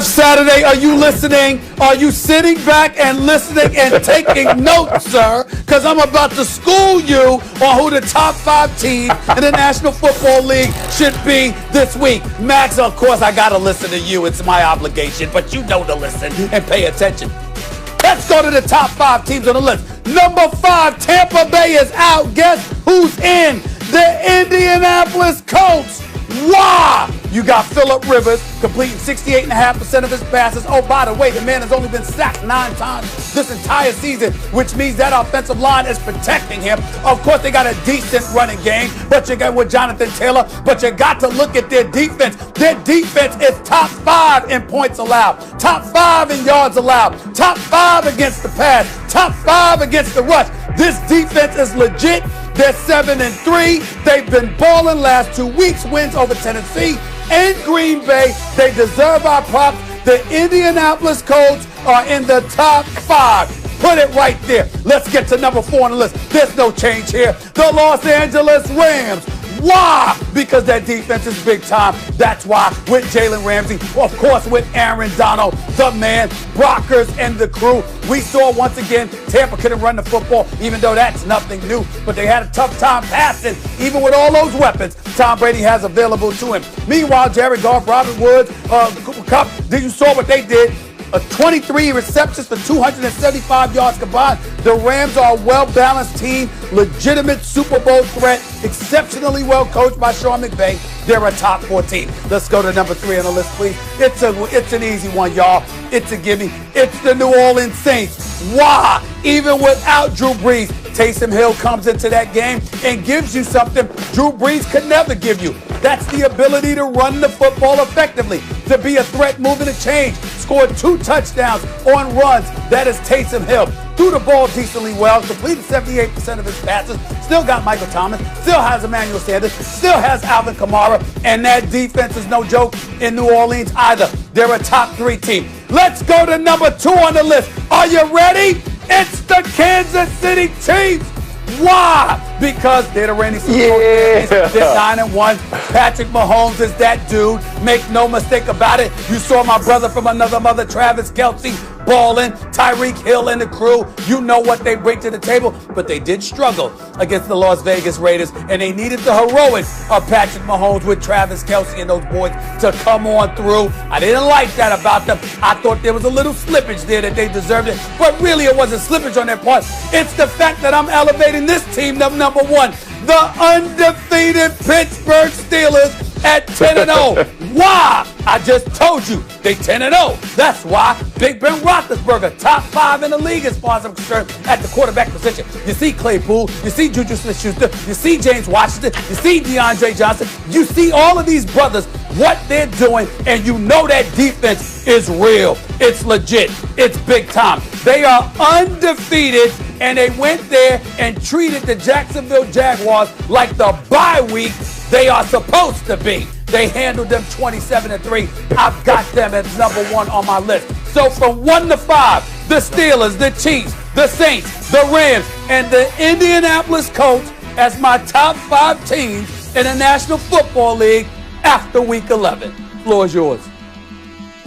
Saturday, are you listening? Are you sitting back and listening and taking notes, sir? Because I'm about to school you on who the top 5 teams in the National Football League should be this week. Max, of course, I got to listen to you. It's my obligation, but you know to listen and pay attention. Let's go to the top 5 teams on the list. Number 5, Tampa Bay is out. Guess who's in? The Indianapolis Colts. Wow! You got Phillip Rivers completing 68.5% of his passes. Oh, by the way, the man has only been sacked 9 times this entire season, which means that offensive line is protecting him. Of course, they got a decent running game, but you got with Jonathan Taylor. But you got to look at their defense. Their defense is top 5 in points allowed, top 5 in yards allowed, top 5 against the pass, top 5 against the rush. This defense is legit. They're 7-3. They've been balling last 2 weeks. Wins over Tennessee and Green Bay. They deserve our props. The Indianapolis Colts are in the top 5. Put it right there. Let's get to number 4 on the list. There's no change here. The Los Angeles Rams. Why? Because that defense is big time. That's why with Jalen Ramsey, of course with Aaron Donald, the man, Brockers and the crew. We saw once again Tampa couldn't run the football, even though that's nothing new. But they had a tough time passing, even with all those weapons Tom Brady has available to him. Meanwhile, Jared Goff, Robert Woods, Cooper Kupp, you saw what they did. 23 receptions for 275 yards combined. The Rams are a well-balanced team, legitimate Super Bowl threat, exceptionally well coached by Sean McVay. They're a top 4 team. Let's go to number 3 on the list, please. It's an easy one, y'all. It's a gimme. It's the New Orleans Saints. Why? Even without Drew Brees, Taysom Hill comes into that game and gives you something Drew Brees could never give you. That's the ability to run the football effectively, to be a threat moving to change. Scored 2 touchdowns on runs. That is Taysom Hill. Threw the ball decently well, completed 78% of his passes, still got Michael Thomas, still has Emmanuel Sanders, still has Alvin Kamara, and that defense is no joke in New Orleans either. They're a top 3 team. Let's go to number 2 on the list. Are you ready? It's the Kansas City Chiefs. Why? Because they're the reigning Super Bowl champions. They're 9-1. Patrick Mahomes is that dude. Make no mistake about it. You saw my brother from another mother, Travis Kelce, balling, Tyreek Hill and the crew. You know what they bring to the table, but they did struggle against the Las Vegas Raiders, and they needed the heroics of Patrick Mahomes with Travis Kelce and those boys to come on through. I didn't like that about them. I thought there was a little slippage there that they deserved it, but really it wasn't slippage on their part. It's the fact that I'm elevating this team to number 1, the undefeated Pittsburgh Steelers at 10-0. Why? I just told you they 10-0. That's why Big Ben Roethlisberger, top 5 in the league as far as I'm concerned at the quarterback position. You see Claypool, you see Juju Smith-Schuster, you see James Washington, you see DeAndre Johnson, you see all of these brothers, what they're doing, and you know that defense is real. It's legit. It's big time. They are undefeated, and they went there and treated the Jacksonville Jaguars like the bye week they are supposed to be. They handled them 27-3. I've got them at number 1 on my list. So from 1 to 5, the Steelers, the Chiefs, the Saints, the Rams, and the Indianapolis Colts as my top 5 teams in the National Football League after Week 11. Floor is yours.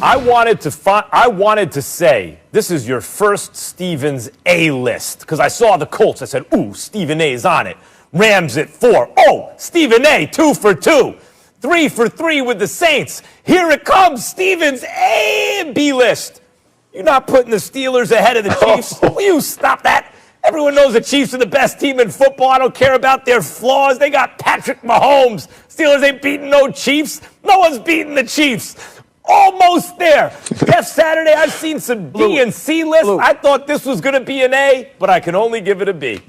I wanted to say this is your first Stevens A list because I saw the Colts. I said, ooh, Stephen A is on it. Rams at 4. Oh, Stephen A, 2 for 2. 3 for 3 with the Saints. Here it comes, Stevens A and B list. You're not putting the Steelers ahead of the Chiefs. Will you stop that? Everyone knows the Chiefs are the best team in football. I don't care about their flaws. They got Patrick Mahomes. Steelers ain't beating no Chiefs. No one's beating the Chiefs. Almost there. Jeff Saturday, I've seen some B and C lists. I thought this was going to be an A, but I can only give it a B.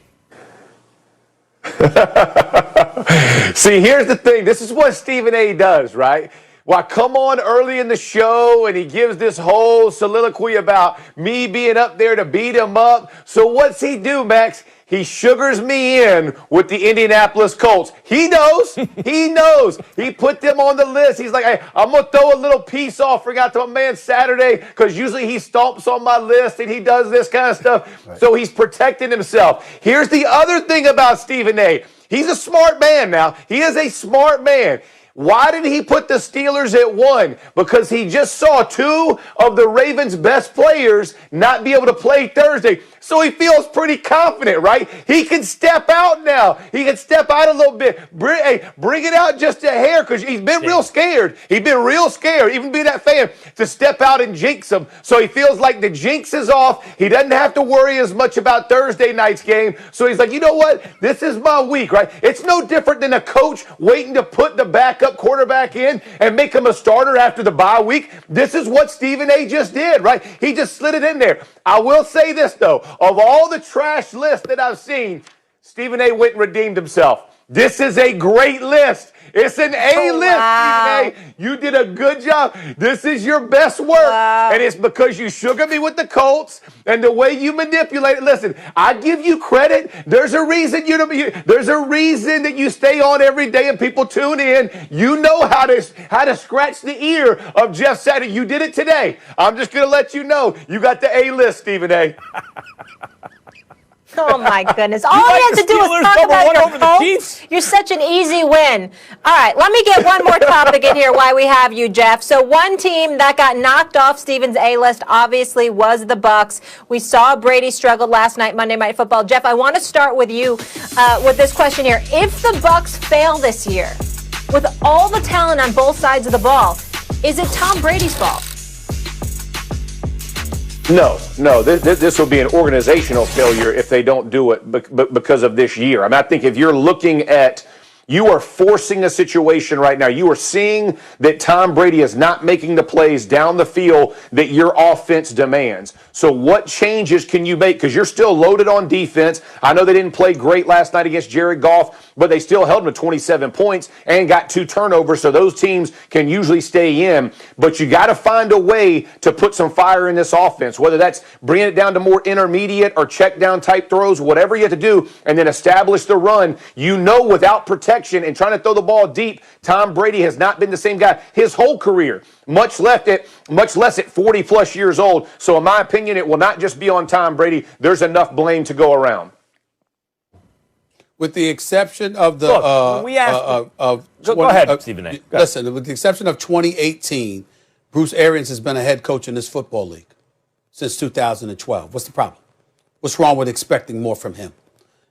See, here's the thing. This is what Stephen A does, right? Well, I come on early in the show and he gives this whole soliloquy about me being up there to beat him up. So what's he do, Max? He sugars me in with the Indianapolis Colts. He knows. He knows. He put them on the list. He's like, hey, I'm going to throw a little peace offering out to my man Saturday because usually he stomps on my list and he does this kind of stuff. Right. So he's protecting himself. Here's the other thing about Stephen A. He's a smart man now. He is a smart man. Why did he put the Steelers at 1? Because he just saw 2 of the Ravens' best players not be able to play Thursday. So he feels pretty confident, right? He can step out now. He can step out a little bit. Bring it out just a hair, because he's been real scared. He's been real scared, even being that fan, to step out and jinx him. So he feels like the jinx is off. He doesn't have to worry as much about Thursday night's game. So he's like, you know what? This is my week, right? It's no different than a coach waiting to put the backup quarterback in and make him a starter after the bye week. This is what Stephen A. just did, right? He just slid it in there. I will say this, though. Of all the trash lists that I've seen, Stephen A. went and redeemed himself. This is a great list. It's an A list, wow. Stephen A. You did a good job. This is your best work. Wow. And it's because you sugared me with the Colts and the way you manipulate it. Listen, I give you credit. There's a reason there's a reason that you stay on every day and people tune in. You know how to scratch the ear of Jeff Saturday. You did it today. I'm just going to let you know. You got the A list, Stephen A. Oh, my goodness. All You you like have the to do Steelers is talk number about one your over the Colts. Chiefs? You're such an easy win. All right, let me get one more topic in here while we have you, Jeff. So one team that got knocked off Steven's A-list obviously was the Bucs. We saw Brady struggle last night, Monday Night Football. Jeff, I want to start with you with this question here. If the Bucs fail this year, with all the talent on both sides of the ball, is it Tom Brady's fault? No. This will be an organizational failure if they don't do it because of this year. I mean, I think if you're looking at, you are forcing a situation right now. You are seeing that Tom Brady is not making the plays down the field that your offense demands. So what changes can you make? Because you're still loaded on defense. I know they didn't play great last night against Jared Goff, but they still held him to 27 points and got 2 turnovers. So those teams can usually stay in. But you got to find a way to put some fire in this offense, whether that's bringing it down to more intermediate or check down type throws, whatever you have to do, and then establish the run. You know, without protection and trying to throw the ball deep, Tom Brady has not been the same guy his whole career, much less at 40 plus years old. So in my opinion, it will not just be on Tom Brady. There's enough blame to go around. With the exception of the Look, we asked go ahead, Stephen A. Listen, with the exception of 2018, Bruce Arians has been a head coach in this football league since 2012. What's the problem? What's wrong with expecting more from him?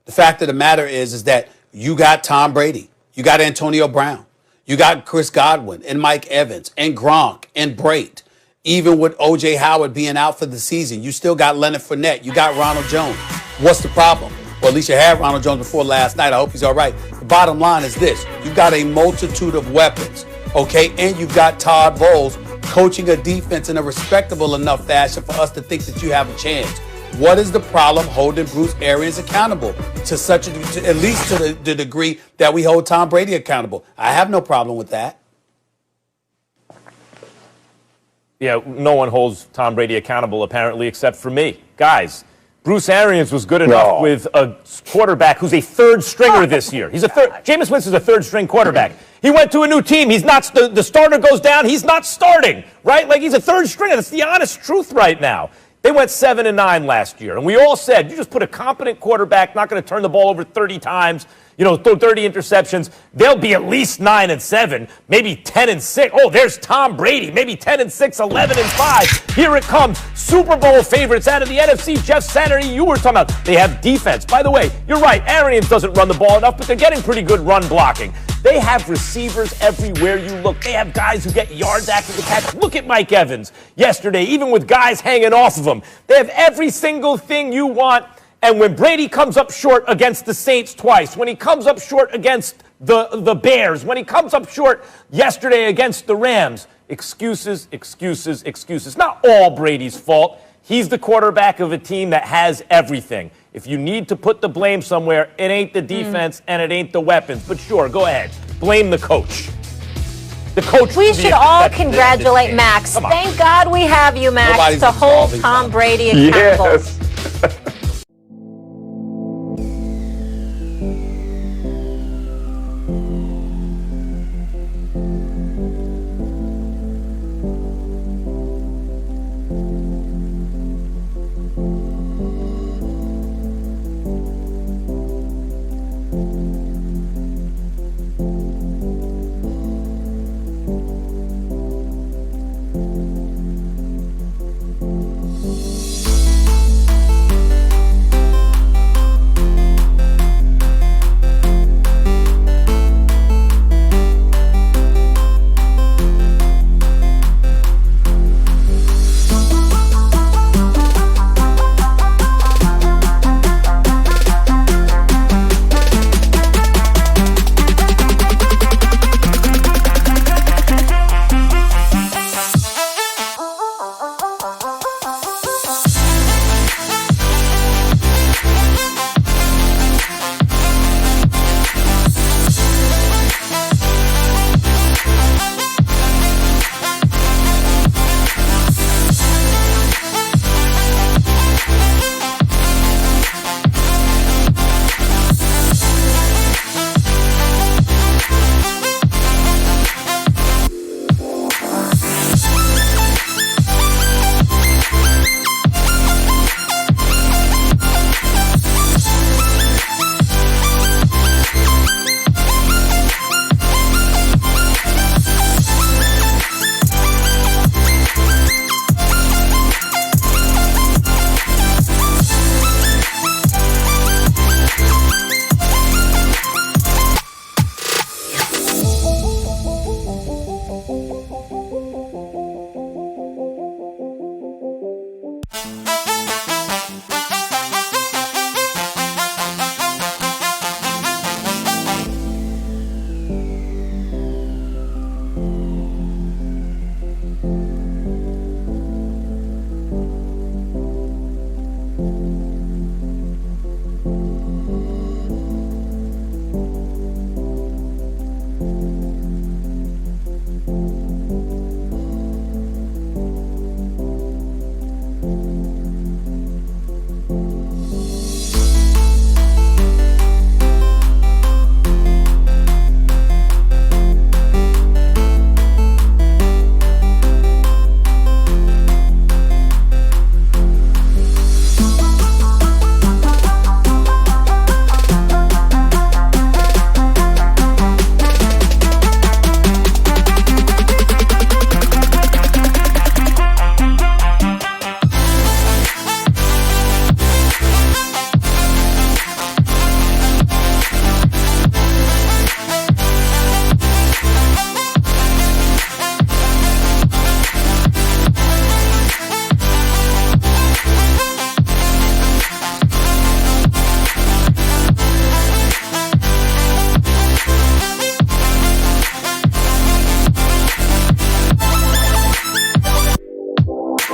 The fact of the matter is that you got Tom Brady, you got Antonio Brown, you got Chris Godwin and Mike Evans and Gronk and Brate. Even with O.J. Howard being out for the season, you still got Leonard Fournette, you got Ronald Jones. What's the problem? Well, at least you had Ronald Jones before last night. I hope he's all right. The bottom line is this. You've got a multitude of weapons, okay? And you've got Todd Bowles coaching a defense in a respectable enough fashion for us to think that you have a chance. What is the problem holding Bruce Arians accountable at least to the degree that we hold Tom Brady accountable? I have no problem with that. Yeah, no one holds Tom Brady accountable, apparently, except for me. Guys, Bruce Arians was good enough with a quarterback who's a third stringer this year. Jameis Winston's a third string quarterback. He went to a new team. He's not, the starter goes down. He's not starting, right? Like, he's a third stringer. That's the honest truth right now. They went 7-9 last year, and we all said, you just put a competent quarterback, not going to turn the ball over 30 times, throw 30 interceptions. They'll be at least 9-7, maybe 10-6. Oh, there's Tom Brady, maybe 10-6, 11-5. Here it comes. Super Bowl favorites out of the NFC. Jeff Saturday, you were talking about. They have defense. By the way, you're right. Arians doesn't run the ball enough, but they're getting pretty good run blocking. They have receivers everywhere you look. They have guys who get yards after the catch. Look at Mike Evans yesterday, even with guys hanging off of him. They have every single thing you want. And when Brady comes up short against the Saints twice, when he comes up short against the Bears, when he comes up short yesterday against the Rams, excuses. Not all Brady's fault. He's the quarterback of a team that has everything. If you need to put the blame somewhere, it ain't the defense and it ain't the weapons. But sure, go ahead. Blame the coach. The coach. We should all congratulate Max. Thank God we have you, Max, to hold Tom Brady accountable. Yes.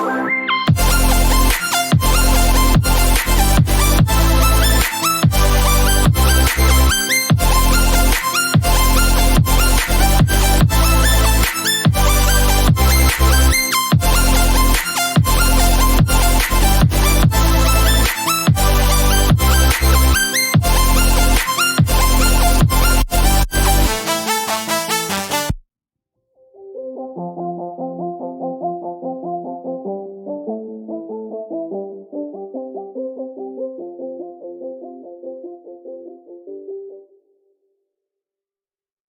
Bye.